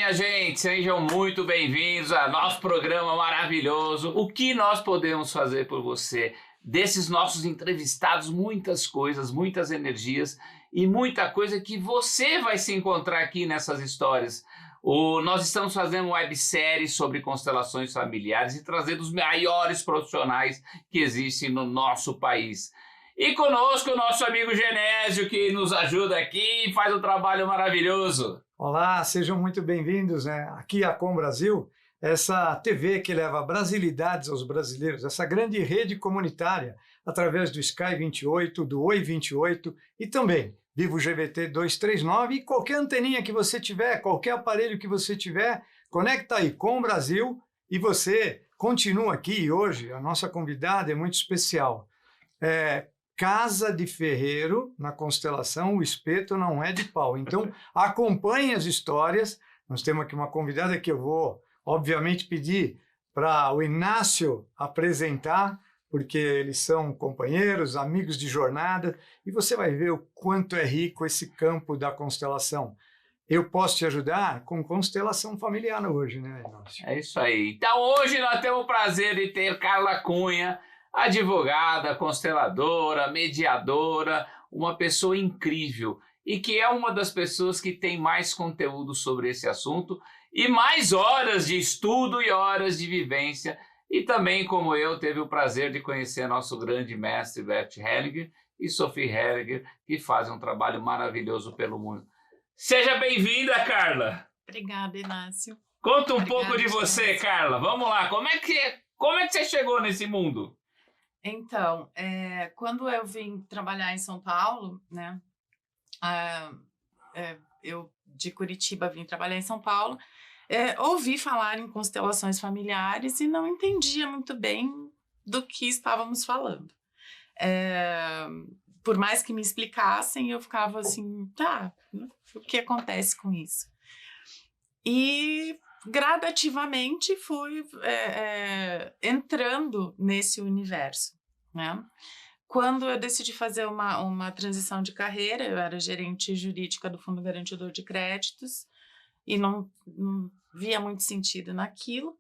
minha gente, sejam muito bem-vindos ao nosso programa maravilhoso. O que nós podemos fazer por você? Desses nossos entrevistados, muitas coisas, muitas energias e muita coisa que você vai se encontrar aqui nessas histórias. Nós estamos fazendo uma websérie sobre constelações familiares e trazendo os maiores profissionais que existem no nosso país. E conosco o nosso amigo Genésio, que nos ajuda aqui e faz um trabalho maravilhoso. Olá, sejam muito bem-vindos, né? Aqui a Com Brasil, essa TV que leva brasilidades aos brasileiros, essa grande rede comunitária através do Sky 28, do Oi 28 e também Vivo GBT 239 e qualquer anteninha que você tiver, qualquer aparelho que você tiver, conecta aí Com Brasil e você continua aqui. E hoje a nossa convidada é muito especial. Casa de ferreiro, na constelação, o espeto não é de pau. Então, acompanhe as histórias. Nós temos aqui uma convidada que eu vou, obviamente, pedir para o Inácio apresentar, porque eles são companheiros, amigos de jornada, e você vai ver o quanto é rico esse campo da constelação. Eu posso te ajudar com constelação familiar hoje, né, Inácio? É isso aí. Então, hoje nós temos o prazer de ter Carla Cunha, advogada, consteladora, mediadora, uma pessoa incrível e que é uma das pessoas que tem mais conteúdo sobre esse assunto e mais horas de estudo e horas de vivência. E também, como eu, teve o prazer de conhecer nosso grande mestre Bert Hellinger e Sophie Hellinger, que fazem um trabalho maravilhoso pelo mundo. Seja bem-vinda, Carla! Obrigada, Inácio. Conta um pouco de você, Carla. Vamos lá, como é que você chegou nesse mundo? Então, quando eu vim trabalhar em São Paulo, né, eu de Curitiba vim trabalhar em São Paulo, ouvi falar em constelações familiares e não entendia muito bem do que estávamos falando. Por mais que me explicassem, eu ficava assim, tá, o que acontece com isso? E gradativamente fui entrando nesse universo, né? Quando eu decidi fazer uma transição de carreira, eu era gerente jurídica do Fundo Garantidor de Créditos e não via muito sentido naquilo.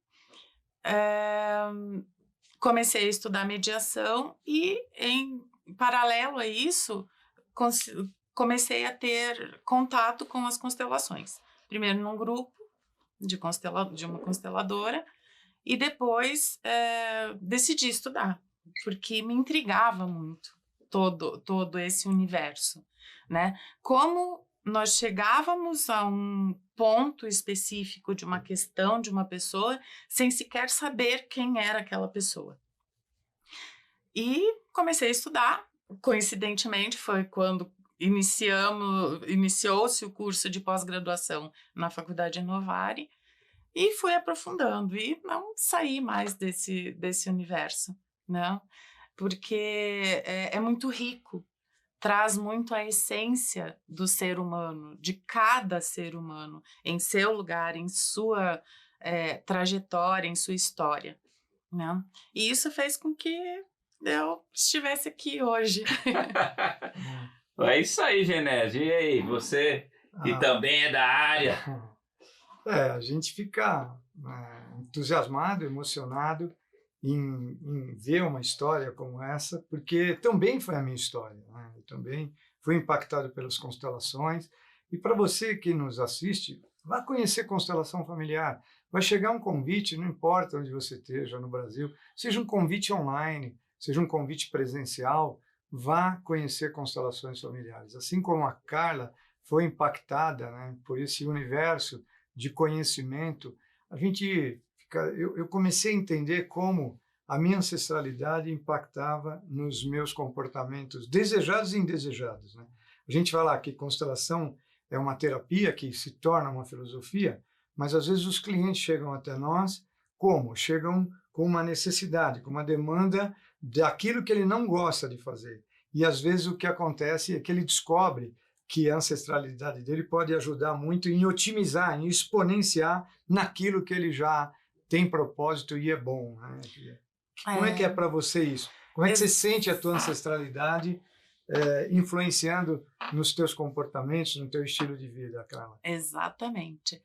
Comecei a estudar mediação e, em paralelo a isso, comecei a ter contato com as constelações. Primeiro num grupo de uma consteladora, e depois decidi estudar, porque me intrigava muito todo esse universo, né? Como nós chegávamos a um ponto específico de uma questão de uma pessoa sem sequer saber quem era aquela pessoa. E comecei a estudar, coincidentemente foi quando iniciou-se o curso de pós-graduação na Faculdade Inovari e fui aprofundando e não saí mais desse universo, né? Porque é muito rico, traz muito a essência do ser humano, de cada ser humano, em seu lugar, em sua trajetória, em sua história, né? E isso fez com que eu estivesse aqui hoje. É isso aí, Genésio. E aí, você que também é da área? A gente fica entusiasmado, emocionado em ver uma história como essa, porque também foi a minha história, né? Eu também fui impactado pelas constelações. E para você que nos assiste, vá conhecer constelação familiar. Vai chegar um convite, não importa onde você esteja no Brasil, seja um convite online, seja um convite presencial, vá conhecer constelações familiares. Assim como a Carla foi impactada, né, por esse universo de conhecimento, eu comecei a entender como a minha ancestralidade impactava nos meus comportamentos desejados e indesejados, né? A gente fala que constelação é uma terapia que se torna uma filosofia, mas às vezes os clientes chegam até nós como? Chegam com uma necessidade, com uma demanda daquilo que ele não gosta de fazer. E às vezes o que acontece é que ele descobre que a ancestralidade dele pode ajudar muito em otimizar, em exponenciar naquilo que ele já tem propósito e é bom, né? Como é que é para você isso? Como é que você sente a tua ancestralidade influenciando nos teus comportamentos, no teu estilo de vida, Carla? Exatamente.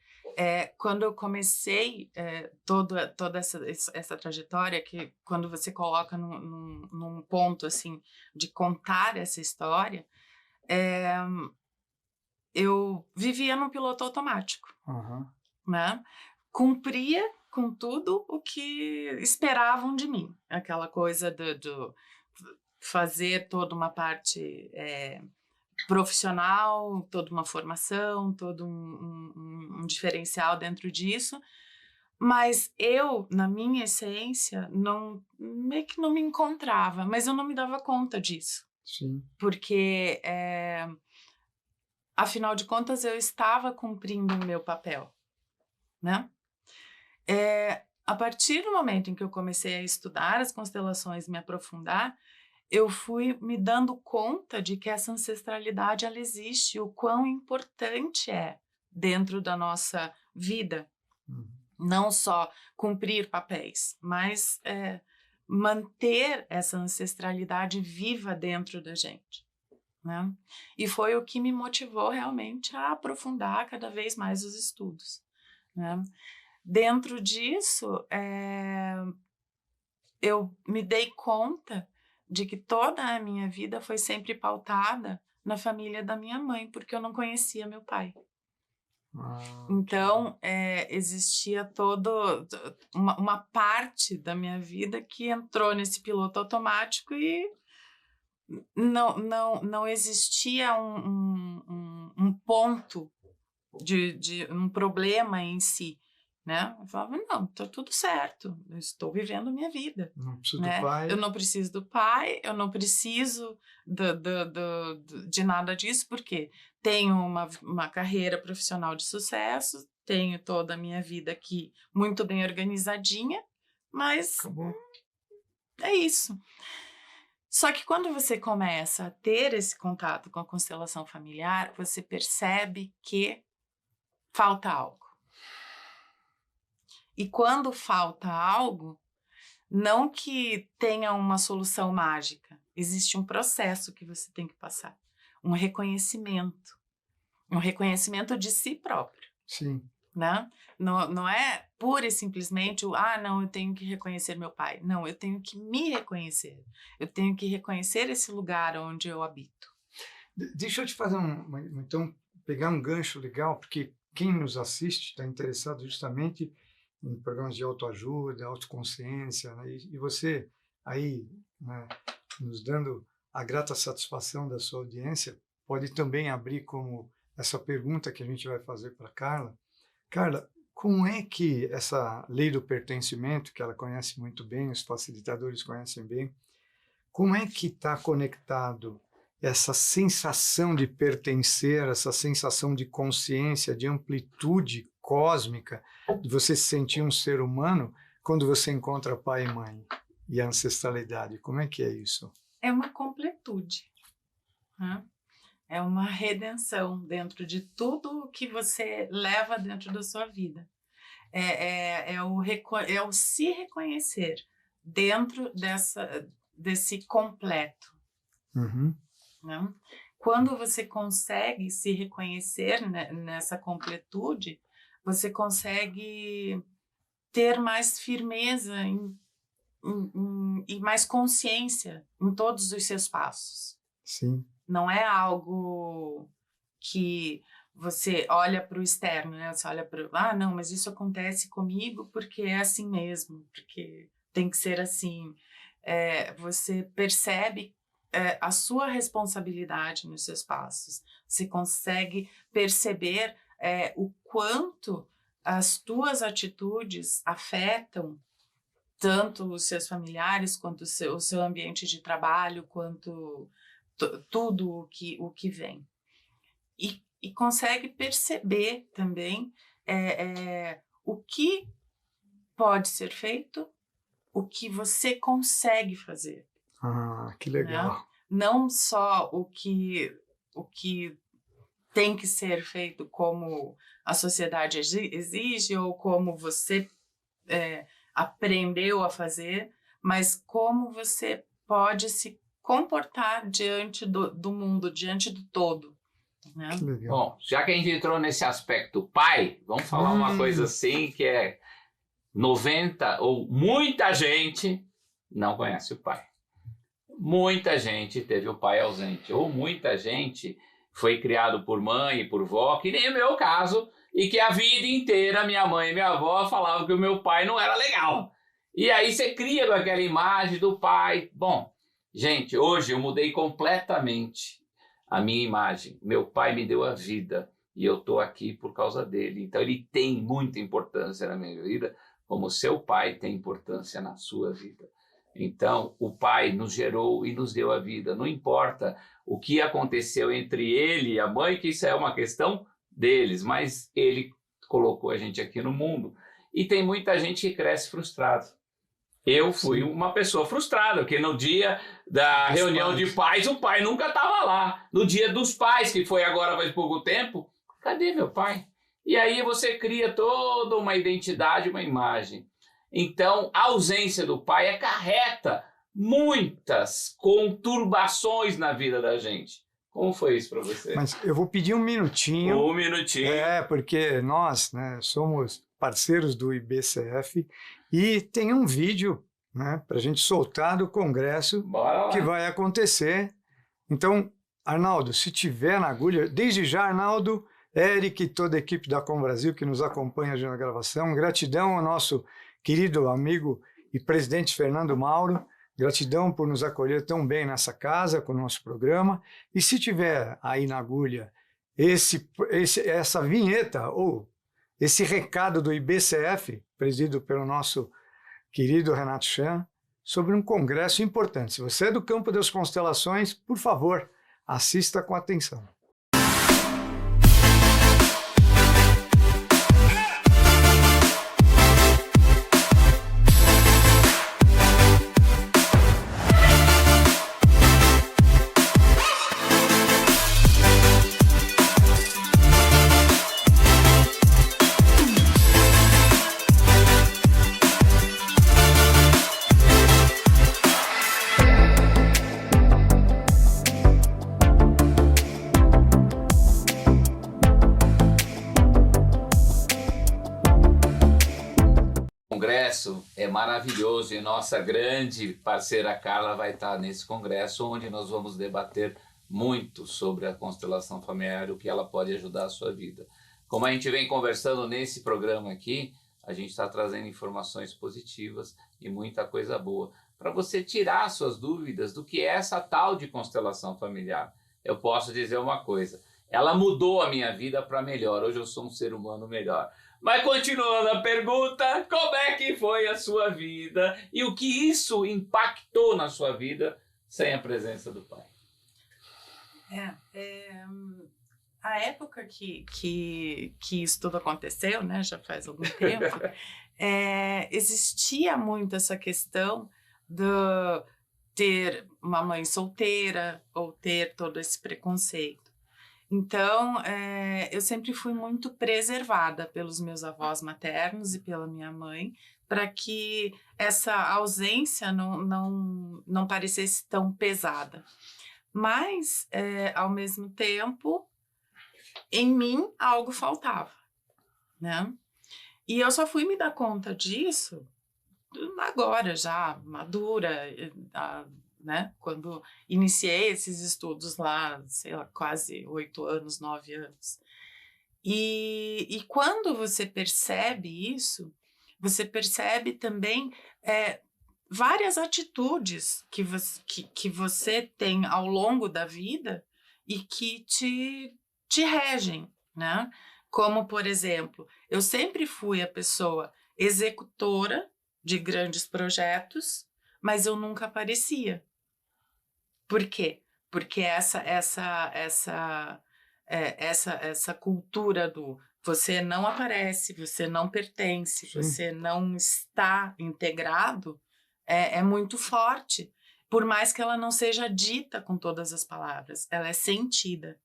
quando eu comecei toda essa trajetória, que quando você coloca num ponto assim de contar essa história, eu vivia no piloto automático, né? Cumpria com tudo o que esperavam de mim, aquela coisa do fazer toda uma parte profissional, toda uma formação, todo um diferencial dentro disso, mas eu, na minha essência, meio que não me encontrava, mas eu não me dava conta disso. Sim. Porque, afinal de contas, eu estava cumprindo o meu papel, né? A partir do momento em que eu comecei a estudar as constelações, me aprofundar, eu fui me dando conta de que essa ancestralidade, ela existe, o quão importante é dentro da nossa vida. Não só cumprir papéis, mas manter essa ancestralidade viva dentro da gente, né? E foi o que me motivou realmente a aprofundar cada vez mais os estudos, né? Dentro disso, eu me dei conta de que toda a minha vida foi sempre pautada na família da minha mãe, porque eu não conhecia meu pai. Então, existia uma parte da minha vida que entrou nesse piloto automático e não existia um ponto de um problema em si, né? Eu falava, não, tá tudo certo, eu estou vivendo a minha vida. Não preciso né? do pai. Eu não preciso do pai, eu não preciso de nada disso, porque tenho uma carreira profissional de sucesso, tenho toda a minha vida aqui muito bem organizadinha, mas Acabou. é isso. Só que quando você começa a ter esse contato com a constelação familiar, você percebe que falta algo. E quando falta algo, não que tenha uma solução mágica, existe um processo que você tem que passar, um reconhecimento de si próprio. Sim. Né? Não é pura e simplesmente não, eu tenho que reconhecer meu pai. Não, eu tenho que me reconhecer. Eu tenho que reconhecer esse lugar onde eu habito. Deixa eu te fazer então, pegar um gancho legal, porque quem nos assiste está interessado justamente em programas de autoajuda, autoconsciência, né? E você aí, né, nos dando a grata satisfação da sua audiência, pode também abrir como essa pergunta que a gente vai fazer para Carla. Carla, como é que essa lei do pertencimento, que ela conhece muito bem, os facilitadores conhecem bem, como é que está conectado essa sensação de pertencer, essa sensação de consciência, de amplitude cósmica, de você se sentir um ser humano quando você encontra pai e mãe e a ancestralidade? Como é que é isso? É uma completude, né? É uma redenção dentro de tudo que você leva dentro da sua vida. É o se reconhecer dentro desse completo. Uhum. Né? Quando você consegue se reconhecer nessa completude, você consegue ter mais firmeza e mais consciência em todos os seus passos. Sim. Não é algo que você olha para o externo, né? Você olha para, não, mas isso acontece comigo porque é assim mesmo, porque tem que ser assim. Você percebe a sua responsabilidade nos seus passos. Você consegue perceber o quanto as tuas atitudes afetam tanto os seus familiares, quanto o seu ambiente de trabalho, quanto tudo o que vem. E consegue perceber também o que pode ser feito, o que você consegue fazer. Ah, que legal. Né? Não só o que tem que ser feito como a sociedade exige ou como você aprendeu a fazer, mas como você pode se comportar diante do mundo, diante do todo, né? Que legal. Bom, já que a gente entrou nesse aspecto pai, vamos falar uma coisa assim que é 90 ou muita gente não conhece o pai. Muita gente teve o pai ausente, ou muita gente foi criado por mãe e por vó, que nem o meu caso, e que a vida inteira minha mãe e minha avó falavam que o meu pai não era legal. E aí você cria com aquela imagem do pai. Bom, gente, hoje eu mudei completamente a minha imagem. Meu pai me deu a vida e eu estou aqui por causa dele. Então ele tem muita importância na minha vida, como seu pai tem importância na sua vida. Então, o pai nos gerou e nos deu a vida. Não importa o que aconteceu entre ele e a mãe, que isso é uma questão deles, mas ele colocou a gente aqui no mundo. E tem muita gente que cresce frustrado. Eu fui uma pessoa frustrada, porque no dia da reunião de pais, o pai nunca estava lá. No dia dos pais, que foi agora faz pouco tempo, cadê meu pai? E aí você cria toda uma identidade, uma imagem. Então, a ausência do pai acarreta muitas conturbações na vida da gente. Como foi isso para você? Mas eu vou pedir um minutinho. Um minutinho. Porque nós, né, somos parceiros do IBCF e tem um vídeo, né, para a gente soltar do congresso que vai acontecer. Então, Arnaldo, se tiver na agulha, desde já, Arnaldo, Eric e toda a equipe da Com Brasil que nos acompanha na gravação, gratidão ao nosso querido amigo e presidente Fernando Mauro, gratidão por nos acolher tão bem nessa casa com o nosso programa. E se tiver aí na agulha essa vinheta ou esse recado do IBCF, presidido pelo nosso querido Renato Chan, sobre um congresso importante. Se você é do campo das constelações, por favor, assista com atenção. É maravilhoso e nossa grande parceira Carla vai estar nesse congresso, onde nós vamos debater muito sobre a constelação familiar e o que ela pode ajudar a sua vida. Como a gente vem conversando nesse programa aqui, a gente está trazendo informações positivas e muita coisa boa para você tirar suas dúvidas do que é essa tal de constelação familiar. Eu posso dizer uma coisa, ela mudou a minha vida para melhor, hoje eu sou um ser humano melhor. Mas continuando a pergunta, como é que foi a sua vida e o que isso impactou na sua vida sem a presença do pai? A época que isso tudo aconteceu, né, já faz algum tempo, existia muito essa questão de ter uma mãe solteira ou ter todo esse preconceito. Então, eu sempre fui muito preservada pelos meus avós maternos e pela minha mãe, para que essa ausência não parecesse tão pesada. Mas, ao mesmo tempo, em mim algo faltava, né? E eu só fui me dar conta disso agora, já madura, né? Quando iniciei esses estudos lá, sei lá, quase 8 anos, 9 anos. E quando você percebe isso, você percebe também várias atitudes que você tem ao longo da vida e que te regem, né? Como, por exemplo, eu sempre fui a pessoa executora de grandes projetos, mas eu nunca aparecia. Por quê? Porque essa cultura do você não aparece, você não pertence, Sim. Você não está integrado, é muito forte. Por mais que ela não seja dita com todas as palavras, ela é sentida.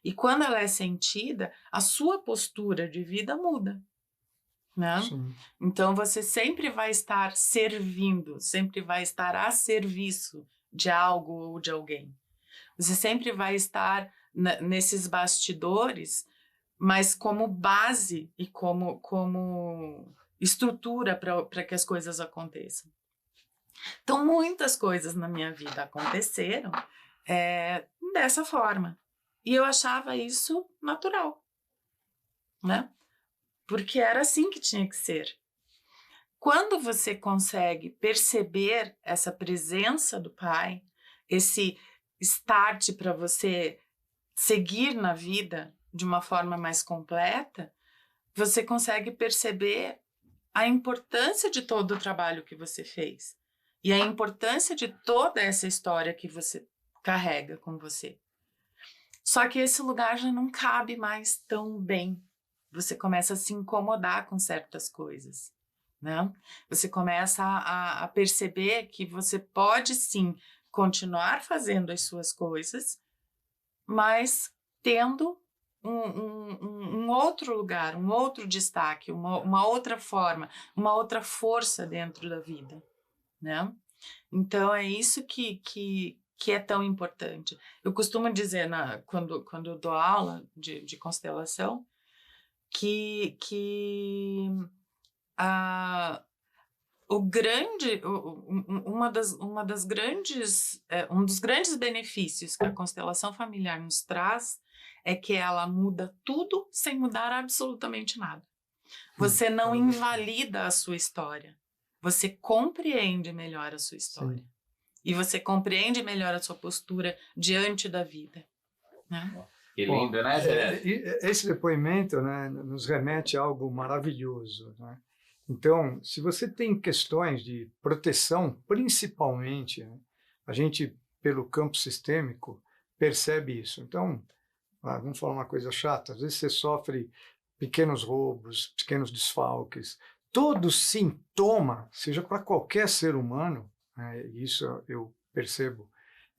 E quando ela é sentida, a sua postura de vida muda, né? Sim. Então você sempre vai estar servindo, sempre vai estar a serviço de algo ou de alguém. Você sempre vai estar nesses bastidores, mas como base e como estrutura para que as coisas aconteçam. Então, muitas coisas na minha vida aconteceram dessa forma. E eu achava isso natural, né? Porque era assim que tinha que ser. Quando você consegue perceber essa presença do pai, esse start para você seguir na vida de uma forma mais completa, você consegue perceber a importância de todo o trabalho que você fez e a importância de toda essa história que você carrega com você. Só que esse lugar já não cabe mais tão bem. Você começa a se incomodar com certas coisas, né? Você começa a perceber que você pode sim continuar fazendo as suas coisas, mas tendo um outro lugar, um outro destaque, uma outra forma, uma outra força dentro da vida, né? Então é isso que é tão importante. Eu costumo dizer quando eu dou aula de constelação que um dos grandes benefícios que a constelação familiar nos traz é que ela muda tudo sem mudar absolutamente nada. Você não invalida a sua história, você compreende melhor a sua história. Sim. E você compreende melhor a sua postura diante da vida, né? Que lindo, né, Zé? Esse depoimento, né, nos remete a algo maravilhoso, né? Então, se você tem questões de proteção, principalmente, né, a gente, pelo campo sistêmico, percebe isso. Então, vamos falar uma coisa chata, às vezes você sofre pequenos roubos, pequenos desfalques. Todo sintoma, seja para qualquer ser humano, né, isso eu percebo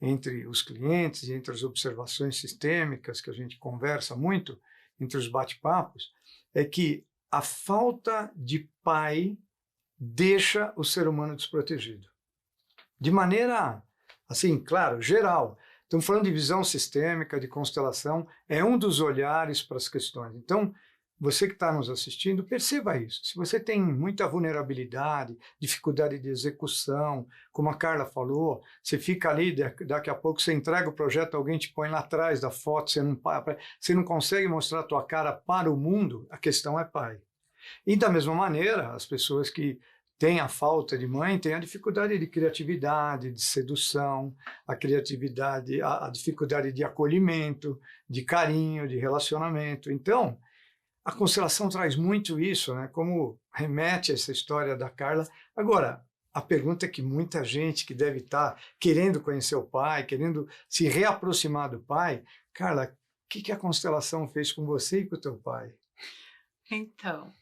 entre os clientes e entre as observações sistêmicas que a gente conversa muito, entre os bate-papos, é que a falta de pai deixa o ser humano desprotegido. De maneira, assim, claro, geral. Estamos falando de visão sistêmica, de constelação, é um dos olhares para as questões. Então, você que está nos assistindo, perceba isso. Se você tem muita vulnerabilidade, dificuldade de execução, como a Carla falou, você fica ali, daqui a pouco você entrega o projeto, alguém te põe lá atrás da foto, você não consegue mostrar a tua cara para o mundo, a questão é pai. E da mesma maneira, as pessoas que têm a falta de mãe têm a dificuldade de criatividade, de sedução, a dificuldade de acolhimento, de carinho, de relacionamento. Então, a constelação traz muito isso, né? Como remete a essa história da Carla. Agora, a pergunta é que muita gente que deve estar querendo conhecer o pai, querendo se reaproximar do pai, Carla, o que a constelação fez com você e com o teu pai? Então,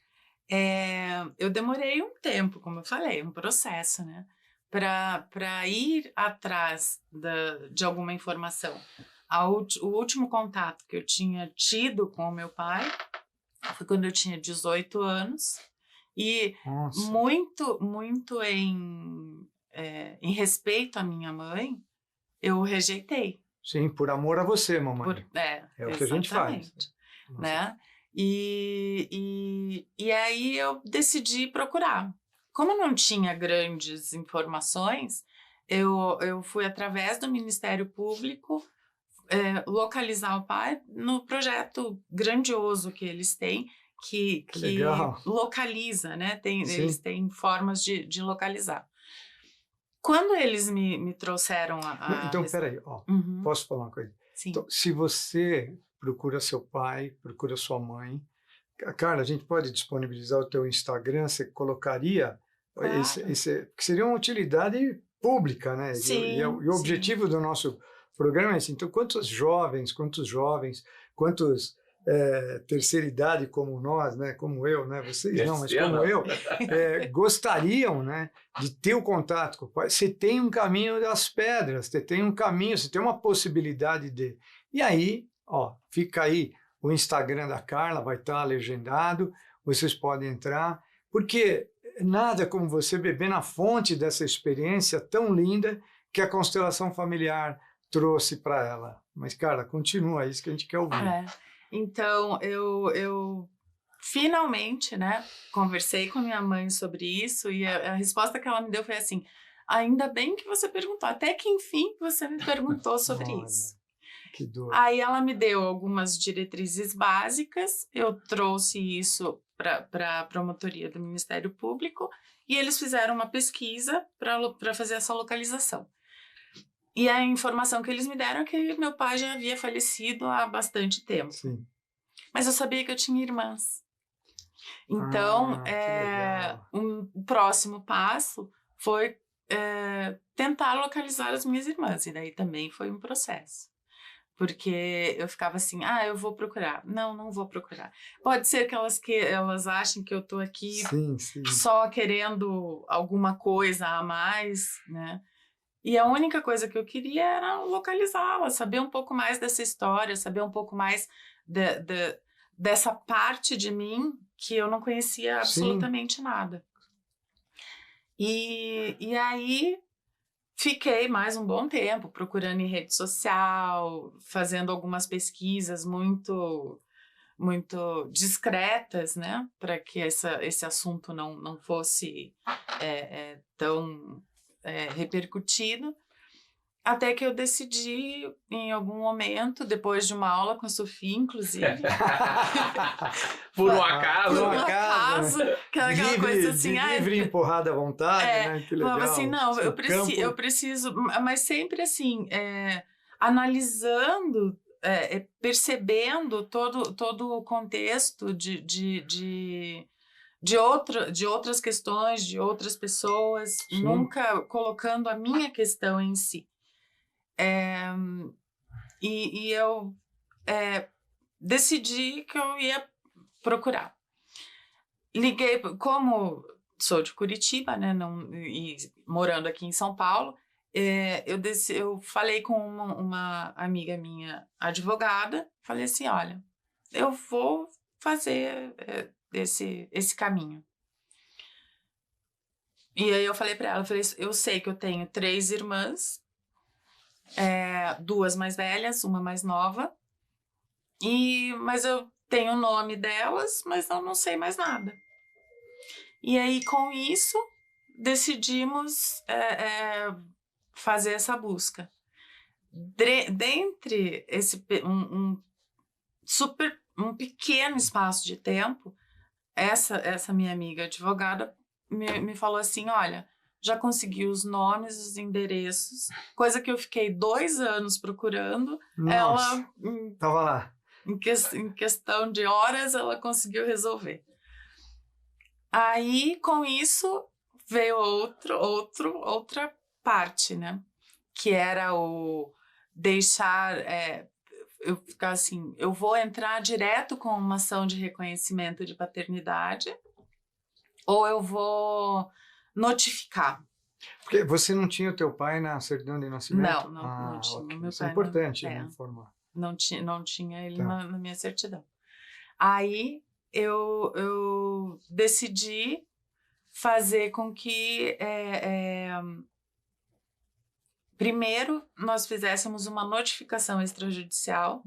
eu demorei um tempo, como eu falei, um processo, né? Para ir atrás de alguma informação. O último contato que eu tinha tido com o meu pai foi quando eu tinha 18 anos e Nossa. muito em respeito à minha mãe, eu rejeitei. Sim, por amor a você, mamãe. É o que a gente faz. Né? E aí eu decidi procurar. Como não tinha grandes informações, eu fui através do Ministério Público localizar o pai no projeto grandioso que eles têm, que localiza, né? Eles têm formas de localizar. Quando eles me trouxeram Então, peraí, posso falar uma coisa? Sim. Então, se você procura seu pai, procura sua mãe, Carla, a gente pode disponibilizar o teu Instagram, você colocaria claro. Que seria uma utilidade pública, né? Sim, e o objetivo do nosso programa é assim, então quantos jovens, terceira idade como nós, né, como eu, né, vocês não, mas como eu, gostariam, né, de ter o contato com o pai. Você tem um caminho das pedras, você tem uma possibilidade de... E aí, fica aí o Instagram da Carla, vai estar legendado, vocês podem entrar, porque nada como você beber na fonte dessa experiência tão linda que é a constelação familiar trouxe para ela. Mas, cara, continua, é isso que a gente quer ouvir. Então, eu finalmente, né, conversei com a minha mãe sobre isso e a resposta que ela me deu foi assim, ainda bem que você perguntou, até que enfim você me perguntou sobre isso. Que dor. Aí ela me deu algumas diretrizes básicas, eu trouxe isso para a promotoria do Ministério Público e eles fizeram uma pesquisa para fazer essa localização. E a informação que eles me deram é que meu pai já havia falecido há bastante tempo. Sim. Mas eu sabia que eu tinha irmãs. Então, o próximo passo foi tentar localizar as minhas irmãs. E daí também foi um processo. Porque eu ficava assim, eu vou procurar. Não vou procurar. Pode ser que elas achem que eu estou aqui só querendo alguma coisa a mais, né? E a única coisa que eu queria era localizá-la, saber um pouco mais dessa história, saber um pouco mais dessa parte de mim que eu não conhecia absolutamente nada. E aí fiquei mais um bom tempo procurando em rede social, fazendo algumas pesquisas muito discretas, né, para que esse assunto não fosse tão repercutido, até que eu decidi em algum momento, depois de uma aula com a Sofia, inclusive, por um acaso, que era aquela coisa assim, livre empurrada à vontade, né? Que legal. Falava assim, não, eu preciso, mas sempre assim, analisando, percebendo todo o contexto de outras questões, de outras pessoas, nunca colocando a minha questão em si. E eu decidi que eu ia procurar. Liguei, como sou de Curitiba, né, e morando aqui em São Paulo, eu falei com uma amiga minha advogada, falei assim, olha, eu vou fazer esse caminho. E aí eu falei para ela, eu sei que eu tenho 3 irmãs, 2 mais velhas, uma mais nova, mas eu tenho o nome delas, mas eu não sei mais nada. E aí, com isso, decidimos fazer essa busca. Dentre um pequeno espaço de tempo, essa minha amiga advogada me falou assim, olha, já consegui os nomes, os endereços, coisa que eu fiquei 2 anos procurando. Nossa, ela tava lá. Em questão de horas, ela conseguiu resolver. Aí, com isso, veio outra parte, né? Que era o deixar... eu ficar assim, eu vou entrar direto com uma ação de reconhecimento de paternidade ou eu vou notificar. Porque você não tinha o teu pai na certidão de nascimento? Não tinha. Okay. Meu Isso pai é importante informar. Não tinha ele na minha certidão. Aí eu decidi fazer com que primeiro nós fizéssemos uma notificação extrajudicial,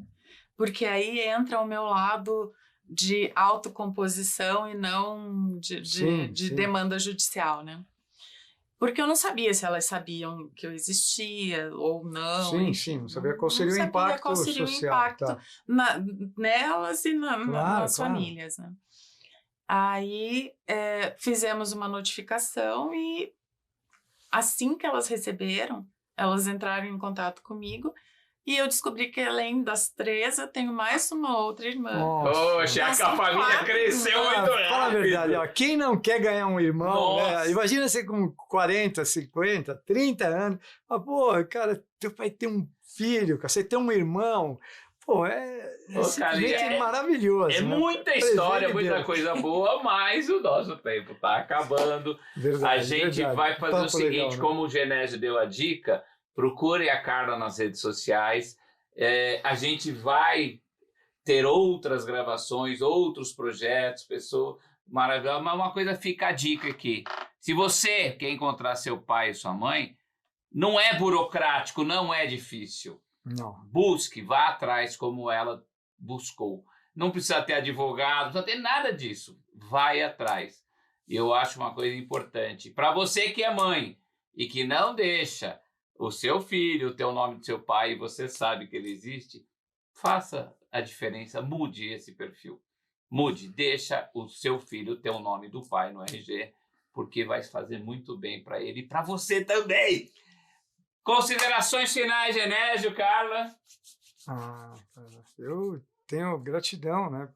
porque aí entra o meu lado de autocomposição e não de demanda judicial, né? Porque eu não sabia se elas sabiam que eu existia ou não. Sim, não sabia qual seria o impacto social. Nelas e nas famílias, né? Aí fizemos uma notificação e assim que elas receberam, elas entraram em contato comigo e eu descobri que além das 3, eu tenho mais uma outra irmã. Poxa, a família cresceu muito rápido. Fala a verdade, ó, quem não quer ganhar um irmão, né? Imagina você com 40, 50, 30 anos, mas, pô, cara, teu pai tem um filho, você tem um irmão, pô, simplesmente maravilhoso. É né? muita história, muita coisa boa, mas o nosso tempo tá acabando. A gente vai fazer o seguinte, legal, como o Genésio deu a dica, procure a Carla nas redes sociais. A gente vai ter outras gravações, outros projetos, pessoas maravilhosas. Mas uma coisa fica a dica aqui. Se você quer encontrar seu pai e sua mãe, Não é burocrático, não é difícil. Não. Busque, vá atrás como ela buscou. Não precisa ter advogado, não precisa ter nada disso. Vai atrás. Eu acho uma coisa importante. Para você que é mãe e que não deixa o seu filho ter o nome do seu pai e você sabe que ele existe, faça a diferença, mude esse perfil. Mude, deixa o seu filho ter o nome do pai no RG, porque vai fazer muito bem para ele e para você também. Considerações finais, Genésio, Carla? Eu tenho gratidão, né,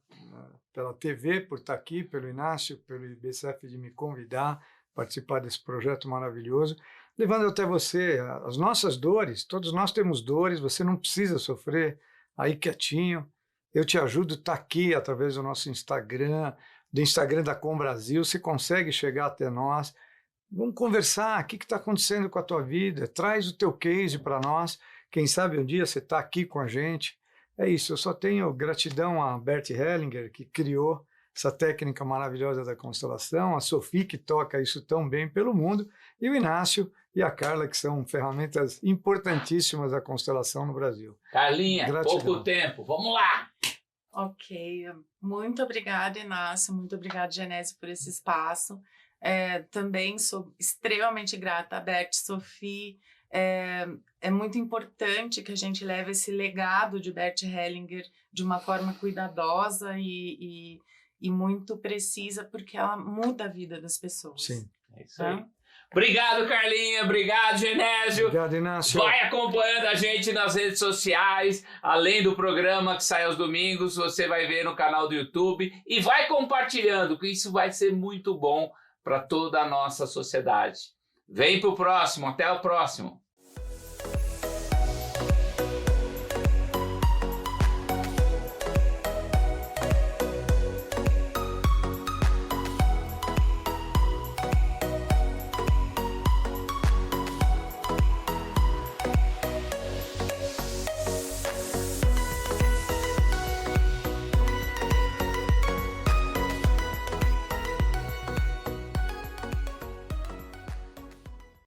pela TV, por estar aqui, pelo Inácio, pelo IBCF de me convidar, participar desse projeto maravilhoso, levando até você as nossas dores. Todos nós temos dores, você não precisa sofrer aí quietinho. Eu te ajudo, está aqui através do nosso Instagram, do Instagram da Com Brasil, você consegue chegar até nós. Vamos conversar, o que está acontecendo com a tua vida, traz o teu case para nós, quem sabe um dia você está aqui com a gente. É isso, eu só tenho gratidão a Bert Hellinger, que criou essa técnica maravilhosa da constelação, a Sophie, que toca isso tão bem pelo mundo, e o Inácio e a Carla, que são ferramentas importantíssimas da constelação no Brasil. Carlinha, Gratidão. pouco tempo, vamos lá! Ok, muito obrigada, Inácio, muito obrigada, Genésio, por esse espaço. Também sou extremamente grata a Bert, Sophie. É muito importante que a gente leve esse legado de Bert Hellinger de uma forma cuidadosa e muito precisa, porque ela muda a vida das pessoas. Sim. É isso aí. Obrigado, Carlinha. Obrigado, Genésio. Obrigado, Inácio. Vai acompanhando a gente nas redes sociais. Além do programa que sai aos domingos, você vai ver no canal do YouTube. E vai compartilhando, que isso vai ser muito bom para toda a nossa sociedade. Vem pro próximo. Até o próximo.